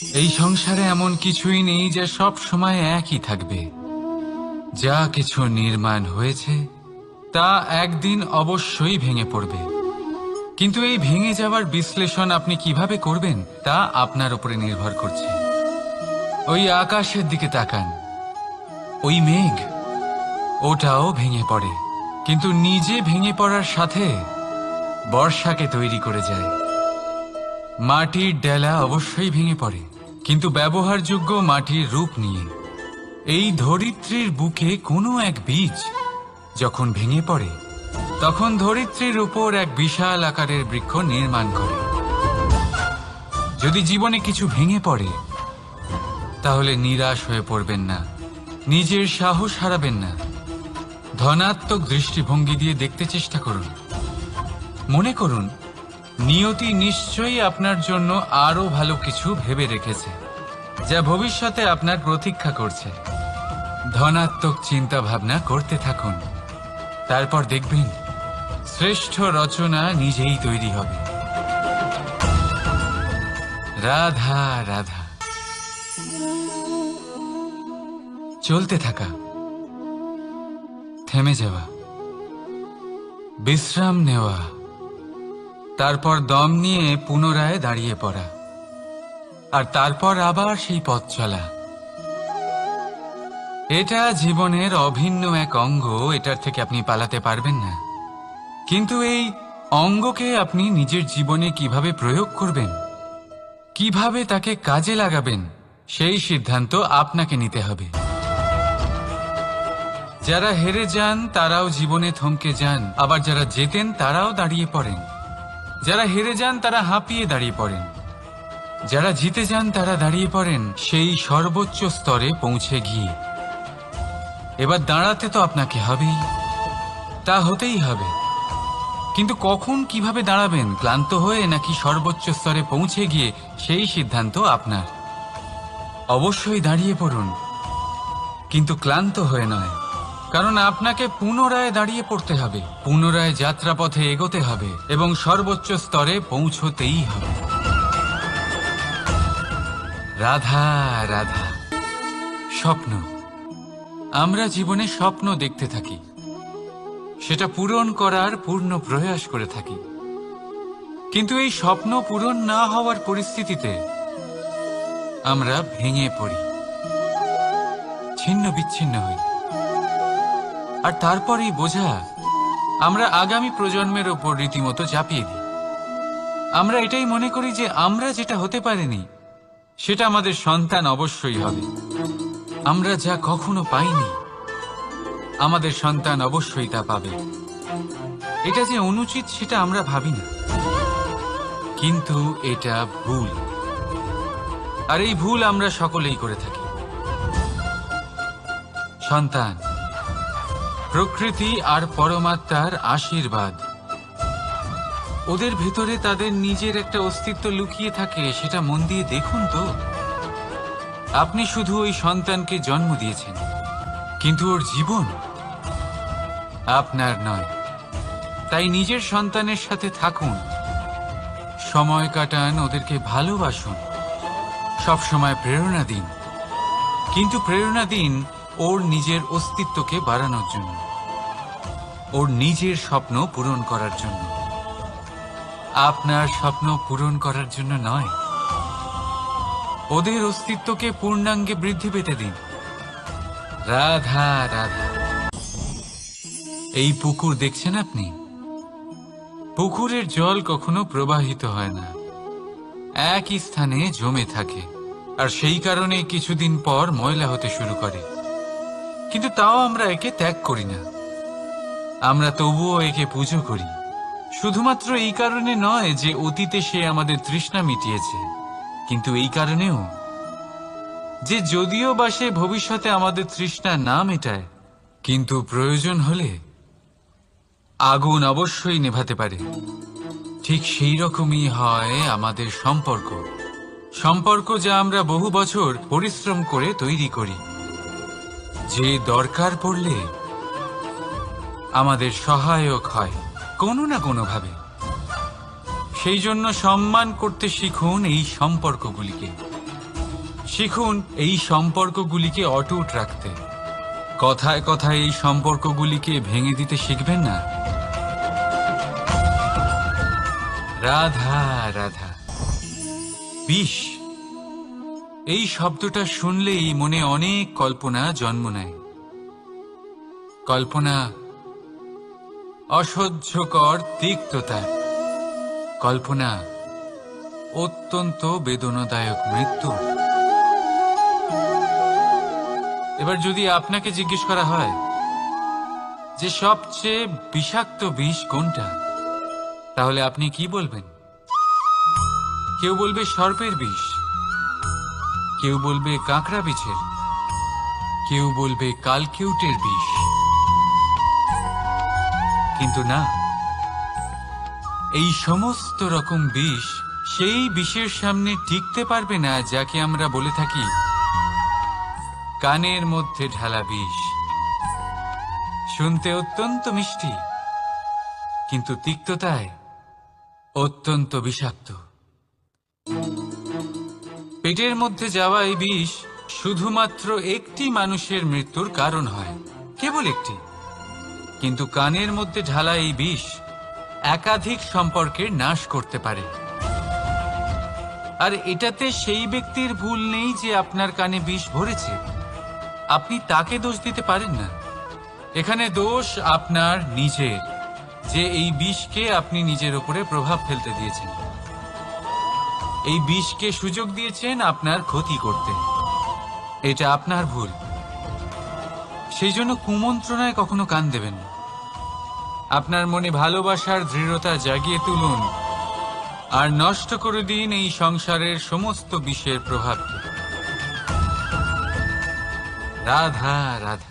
এই সংসারে এমন কিছুই নেই যে সব সময় একই থাকবে। যা কিছু নির্মাণ হয়েছে তা একদিন অবশ্যই ভেঙে পড়বে, কিন্তু এই ভেঙে যাওয়ার বিশ্লেষণ আপনি কিভাবে করবেন তা আপনার উপরে নির্ভর করছে। ওই আকাশের দিকে তাকান, ওই মেঘ, ওটাও ভেঙে পড়ে, কিন্তু নিজে ভেঙে পড়ার সাথে বর্ষাকে তৈরি করে যায়। মাটির ডেলা অবশ্যই ভেঙে পড়ে, কিন্তু ব্যবহারযোগ্য মাটির রূপ নিয়ে। এই ধরিত্রীর বুকে কোনো এক বীজ যখন ভেঙে পড়ে, তখন ধরিত্রীর উপর এক বিশাল আকারের বৃক্ষ নির্মাণ করে। যদি জীবনে কিছু ভেঙে পড়ে, তাহলে নিরাশ হয়ে পড়বেন না, নিজের সাহস হারাবেন না। ধনাত্মক দৃষ্টিভঙ্গি দিয়ে দেখতে চেষ্টা করুন। মনে করুন, নিয়তি নিশ্চয়ই আপনার জন্য আরো ভালো কিছু ভেবে রেখেছে, যা ভবিষ্যতে আপনার প্রতীক্ষা করছে। ধনাত্মক চিন্তা ভাবনা করতে থাকুন, তারপর দেখবেন শ্রেষ্ঠ রচনা নিজেই তৈরি হবে। রাধা রাধা। চলতে থাকা, থেমে যাওয়া, বিশ্রাম নেওয়া, তারপর দম নিয়ে পুনরায় দাঁড়িয়ে পড়া, আর তারপর আবার সেই পথ চলা। এটা জীবনের অভিন্ন এক অঙ্গ, এটার থেকে আপনি পালাতে পারবেন না। কিন্তু এই অঙ্গকে আপনি নিজের জীবনে কিভাবে প্রয়োগ করবেন, কিভাবে তাকে কাজে লাগাবেন, সেই সিদ্ধান্ত আপনাকে নিতে হবে। যারা হেরে যান তারাও জীবনে থমকে যান, আবার যারা জেতেন তারাও দাঁড়িয়ে পড়েন। যারা হেরে যান তারা হাঁপিয়ে দাঁড়িয়ে পড়েন, যারা জিতে যান তারা দাঁড়িয়ে পড়েন সেই সর্বোচ্চ স্তরে পৌঁছে গিয়ে। এবার দাঁড়াতে তো আপনাকে হবেই, তা হতেই হবে। কিন্তু কখন কিভাবে দাঁড়াবেন, ক্লান্ত হয়ে নাকি সর্বোচ্চ স্তরে পৌঁছে গিয়ে, সেই সিদ্ধান্ত আপনার। অবশ্যই দাঁড়িয়ে পড়ুন, কিন্তু ক্লান্ত হয়ে নয়, কারণ আপনাকে পুনরায় দাঁড়িয়ে পড়তে হবে, পুনরায় যাত্রাপথে এগোতে হবে এবং সর্বোচ্চ স্তরে পৌঁছতেই হবে। রাধা রাধা। স্বপ্ন, আমরা জীবনে স্বপ্ন দেখতে থাকি, সেটা পূরণ করার পূর্ণ প্রয়াস করে থাকি। কিন্তু এই স্বপ্ন পূরণ না হওয়ার পরিস্থিতিতে আমরা ভেঙে পড়ি, ছিন্ন বিচ্ছিন্ন হই, আর তারপর এই বোঝা আমরা আগামী প্রজন্মের ওপর রীতিমতো চাপিয়ে দিই। আমরা এটাই মনে করি যে আমরা যেটা হতে পারিনি সেটা আমাদের সন্তান অবশ্যই হবে। আমরা যা কখনো পাইনি আমাদের সন্তান অবশ্যই তা পাবে। এটা যে অনুচিত সেটা আমরা ভাবি না, কিন্তু এটা ভুল, আর এই ভুল আমরা সকলেই করে থাকি। সন্তান প্রকৃতি আর পরমাত্মার আশীর্বাদ। ওদের ভেতরে তাদের নিজের একটা অস্তিত্ব লুকিয়ে থাকে, সেটা মন দিয়ে দেখুন তো। আপনি শুধু ওই সন্তানকে জন্ম দিয়েছেন, কিন্তু ওর জীবন আপনার নয়। তাই নিজের সন্তানের সাথে থাকুন, সময় কাটান, ওদেরকে ভালোবাসুন, সবসময় প্রেরণা দিন, কিন্তু প্রেরণা দিন ওর নিজের অস্তিত্বকে বাড়ানোর জন্য, ওর নিজের স্বপ্ন পূরণ করার জন্য, আপনার স্বপ্ন পূরণ করার জন্য নয়। ওদের অস্তিত্বকে পূর্ণাঙ্গে বৃদ্ধি পেতে দিন। রাধা রাধা। এই পুকুর দেখছেন আপনি, পুকুরের জল কখনো প্রবাহিত হয় না, একই স্থানে জমে থাকে, আর সেই কারণে কিছুদিন পর ময়লা হতে শুরু করে। কিন্তু তাও আমরা একে ত্যাগ করি না, আমরা তবুও একে পুজো করি। শুধুমাত্র এই কারণে নয় যে অতীতে সে আমাদের তৃষ্ণা মিটিয়েছে, কিন্তু এই কারণেও যে যদিও বা সে ভবিষ্যতে আমাদের তৃষ্ণা না মেটায়, কিন্তু প্রয়োজন হলে আগুন অবশ্যই নেভাতে পারে। ঠিক সেই রকমই হয় আমাদের সম্পর্ক, সম্পর্ক যা আমরা বহু বছর পরিশ্রম করে তৈরি করি, যে দরকার পড়লে আমাদের সহায়ক হয় কোনো না কোনোভাবে। সেই জন্য সম্মান করতে শিখুন এই সম্পর্কগুলিকে, শিখুন এই সম্পর্কগুলিকে অটুট রাখতে। কথায় কথায় এই সম্পর্কগুলিকে ভেঙে দিতে শিখবেন না। রাধা রাধা। বিষ, এই শব্দটা শুনলেই মনে অনেক কল্পনা জন্ম নেয়। কল্পনা অসহ্যকর তিক্ততা, কল্পনা অত্যন্ত বেদনাদায়ক মৃত্যু। এবার যদি আপনাকে জিজ্ঞেস করা হয় যে সবচেয়ে বিষাক্ত বিষ কোনটা, তাহলে আপনি কি বলবেন? কেউ বলবে সর্পের বিষ, কেউ বলবে কাঁকড়া বিছের, কেউ বলবে কালকিউটের বিষ। কিন্তু না, এই সমস্ত রকম বিষ সেই বিষের সামনে টিকতে পারবে না যাকে আমরা বলে থাকি কানের মধ্যে ঢালা বিষ। শুনতে অত্যন্ত মিষ্টি, কিন্তু তিক্ততায় অত্যন্ত বিষাক্ত। পেটের মধ্যে যাওয়া এই বিষ শুধুমাত্র একটি মানুষের মৃত্যুর কারণ হয়, কেবল একটি। কিন্তু কানের মধ্যে ঢালা এই বিষ একাধিক সম্পর্কের নাশ করতে পারে। আর এটাতে সেই ব্যক্তির ভুল নেই যে আপনার কানে বিষ ভরেছে। আপনি তাকে দোষ দিতে পারেন না। এখানে দোষ আপনার নিজের, যে এই বিষকে আপনি নিজের উপরে প্রভাব ফেলতে দিয়েছেন। এই বিষকে সুযোগ দিয়েছেন আপনার ক্ষতি করতে। এটা আপনার ভুল। সেই জন্য কুমন্ত্রণায় কখনো কান দেবেন না। আপনার মনে ভালোবাসার দৃঢ়তা জাগিয়ে তুলুন আর নষ্ট করে দিন এই সংসারের সমস্ত বিষের প্রভাবকে। রাধা রাধা।